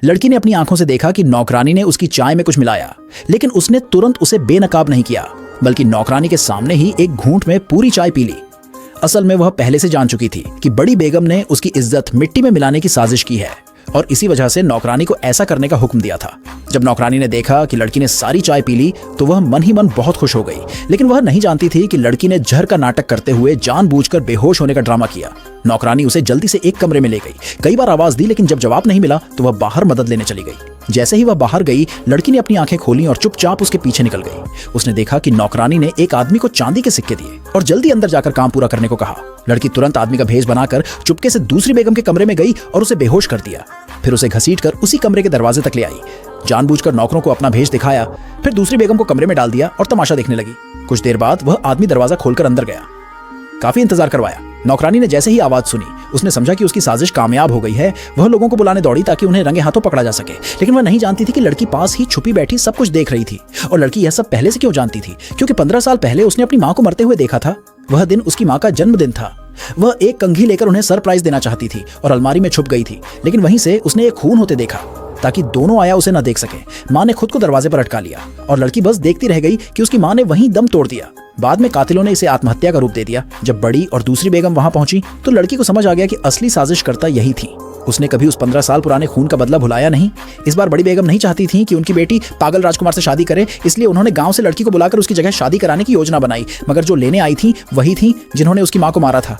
लड़की ने अपनी आंखों से देखा कि नौकरानी ने उसकी चाय में कुछ मिलाया, लेकिन उसने तुरंत उसे बेनकाब नहीं किया, बल्कि नौकरानी के सामने ही एक घूंट में पूरी चाय पी ली। असल में वह पहले से जान चुकी थी कि बड़ी बेगम ने उसकी इज्जत मिट्टी में मिलाने की साजिश की है और इसी वजह से नौकरानी को ऐसा करने का हुक्म दिया था। जब नौकरानी ने देखा कि लड़की ने सारी चाय पी ली तो वह मन ही मन बहुत खुश हो गई, लेकिन वह नहीं जानती थी कि लड़की ने जहर का नाटक करते हुए जानबूझकर बेहोश होने का ड्रामा किया। नौकरानी उसे जल्दी से एक कमरे में ले गई, कई बार आवाज दी, लेकिन जब जवाब नहीं मिला तो वह बाहर मदद लेने चली गई। जैसे ही वह बाहर गई, लड़की ने अपनी आंखें खोली और चुपचाप उसके पीछे निकल गई। उसने देखा कि नौकरानी ने एक आदमी को चांदी के सिक्के दिए और जल्दी अंदर जाकर काम पूरा करने को कहा। लड़की तुरंत आदमी का भेष बनाकर चुपके से दूसरी बेगम के कमरे में गई और उसे बेहोश कर दिया। फिर उसे घसीटकर उसी कमरे के दरवाजे तक ले आई, जानबूझकर नौकरों को अपना भेष दिखाया, फिर दूसरी बेगम को कमरे में डाल दिया और तमाशा देखने लगी। कुछ देर बाद वह आदमी दरवाजा खोलकर अंदर गया। काफी इंतजार करवाया। नौकरानी ने जैसे ही आवाज सुनी, उसने समझा कि उसकी साजिश कामयाब हो गई है। वह लोगों को बुलाने दौड़ी ताकि उन्हें रंगे हाथों पकड़ा जा सके, लेकिन वह नहीं जानती थी कि लड़की पास ही छुपी बैठी सब कुछ देख रही थी। और लड़की यह सब पहले से क्यों जानती थी? क्योंकि 15 साल पहले उसने अपनी माँ को मरते हुए देखा था। वह दिन उसकी माँ का जन्मदिन था। वह एक कंघी लेकर उन्हें सरप्राइज देना चाहती थी और अलमारी में छुप गई थी, लेकिन वहीं से उसने एक खून होते देखा ताकि दोनों आया उसे न देख सके। माँ ने खुद को दरवाजे पर अटका लिया और लड़की बस देखती रह गई कि उसकी माँ ने वहीं दम तोड़ दिया। बाद में कातिलों ने इसे आत्महत्या का रूप दे दिया। जब बड़ी और दूसरी बेगम वहां पहुंची तो लड़की को समझ आ गया कि असली साजिशकर्ता यही थी। उसने कभी उस 15 साल पुराने खून का बदला भुलाया नहीं। इस बार बड़ी बेगम नहीं चाहती थी कि उनकी बेटी पागल राजकुमार से शादी करे, इसलिए उन्होंने गांव से लड़की को बुलाकर उसकी जगह शादी कराने की योजना बनाई। मगर जो लेने आई थी वही थी जिन्होंने उसकी मां को मारा था।